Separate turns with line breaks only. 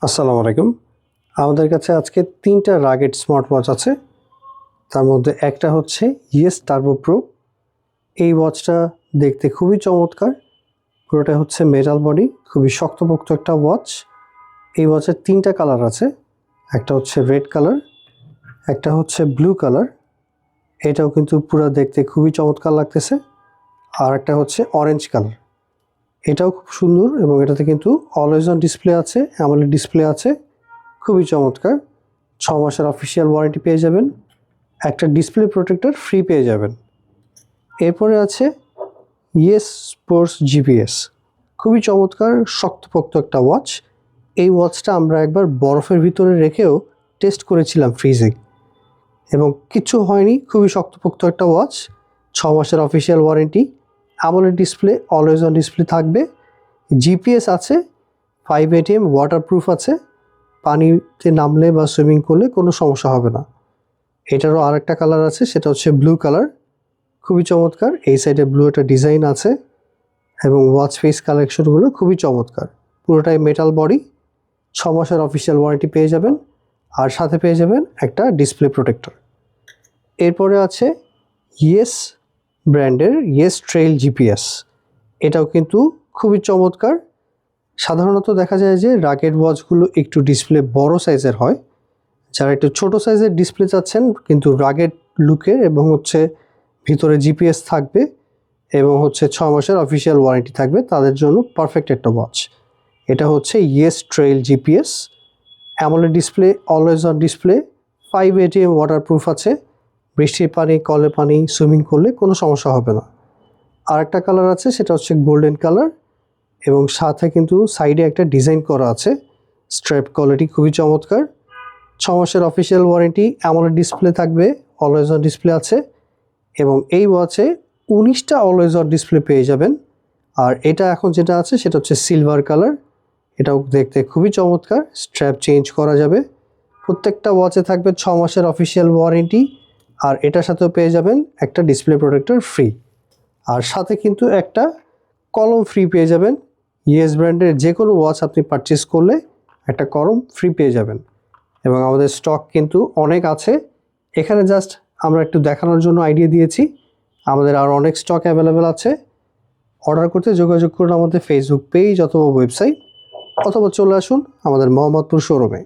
আসসালামু আলাইকুম। আমাদের কাছে আজকে ৩টা রাগেড স্মার্ট ওয়াচ আছে। তার মধ্যে একটা হচ্ছে ইয়েস টার্বো প্রো। এই ওয়াচটা দেখতে খুবই চমৎকার। পুরোটা হচ্ছে মেটাল বডি, খুবই শক্তপোক্ত একটা ওয়াচ। এই ওয়াচের ৩টা কালার আছে। একটা হচ্ছে রেড কালার, একটা হচ্ছে ব্লু কালার, এটাও কিন্তু পুরো দেখতে খুবই চমৎকার লাগতেছে। আর একটা হচ্ছে অরেঞ্জ কালার, এটাও খুব সুন্দর এবং এটাতে কিন্তু অলওয়েজ অন ডিসপ্লে আছে, অ্যামোলেড ডিসপ্লে আছে, খুবই চমৎকার। 6 মাসের অফিসিয়াল ওয়ারেন্টি পেয়ে যাবেন, একটা ডিসপ্লে প্রোটেক্টর ফ্রি পেয়ে যাবেন। এরপরে আছে ইয়েস স্পোর্টস জিপিএস, খুবই চমৎকার শক্তপোক্ত একটা ওয়াচ। এই ওয়াচটা আমরা একবার বরফের ভিতরে রেখেও টেস্ট করেছিলাম ফ্রিজে, এবং কিচ্ছু হয়নি, খুবই শক্তপোক্ত একটা ওয়াচ। 6 মাসের official warranty, AMOLED display, always on display থাকবে, জিপিএস আছে, 5 ATM ওয়াটারপ্রুফ আছে, পানিতে নামলে বা সুইমিং করলে কোনো সমস্যা হবে না। এটারও আরেকটা কালার আছে, সেটা হচ্ছে ব্লু কালার, খুবই চমৎকার। এই সাইডে ব্লু একটা ডিজাইন আছে এবং ওয়াচ ফেস কালেকশনগুলো খুবই চমৎকার। পুরোটাই মেটাল বডি, 6 মাসের অফিসিয়াল ওয়ারেন্টি পেয়ে যাবেন, আর সাথে পেয়ে যাবেন একটা ডিসপ্লে প্রোটেক্টর। এরপরে আছে ইয়েস ব্র্যান্ডের ইয়েস ট্রেইল জিপিএস, এটাও কিন্তু খুবই চমৎকার। সাধারণত দেখা যায় যে রাগেড ওয়াচগুলো একটু ডিসপ্লে বড় সাইজের হয়। যারা একটু ছোট সাইজের ডিসপ্লে চাচ্ছেন কিন্তু রাগেড লুকের এবং হচ্ছে ভিতরে জিপিএস থাকবে এবং হচ্ছে 6 মাসের অফিসিয়াল ওয়ারেন্টি থাকবে, তাদের জন্য পারফেক্ট একটা ওয়াচ। এটা হচ্ছে yes trail GPS, AMOLED display, always on display, 5 ATM waterproof আছে, বৃষ্টির পানি, কলের পানি, সুইমিং করলে কোনো সমস্যা হবে না। আরেকটা কালার আছে, সেটা হচ্ছে গোল্ডেন কালার, এবং সাথে কিন্তু সাইডে একটা ডিজাইন করা আছে। স্ট্র্যাপ কোয়ালিটি খুবই চমৎকার। 6 মাসের অফিসিয়াল ওয়ারেন্টি, অ্যামোলেড ডিসপ্লে থাকবে, অলওয়েজ অন ডিসপ্লে আছে, এবং এই ওয়াচে 19টা অলওয়েজ অন ডিসপ্লে পেয়ে যাবেন। আর এটা এখন যেটা আছে সেটা হচ্ছে সিলভার কালার, এটাও দেখতে খুবই চমৎকার। স্ট্র্যাপ চেঞ্জ করা যাবে। প্রত্যেকটা ওয়াচে থাকবে 6 মাসের অফিসিয়াল ওয়ারেন্টি, আর এটার সাথেও পেয়ে যাবেন একটা ডিসপ্লে প্রোটেক্টর ফ্রি, আর সাথে কিন্তু একটা কলম ফ্রি পেয়ে যাবেন। ইয়েস ব্র্যান্ডের যে কোনো ওয়াচ আপনি পারচেস করলে একটা কলম ফ্রি পেয়ে যাবেন, এবং আমাদের স্টক কিন্তু অনেক আছে। এখানে জাস্ট আমরা একটু দেখানোর জন্য আইডিয়া দিয়েছি, আমাদের আরও অনেক স্টক অ্যাভেলেবেল আছে। অর্ডার করতে যোগাযোগ করুন আমাদের ফেসবুক পেজ অথবা ওয়েবসাইট, অথবা চলে আসুন আমাদের মোহাম্মদপুর শোরুমে।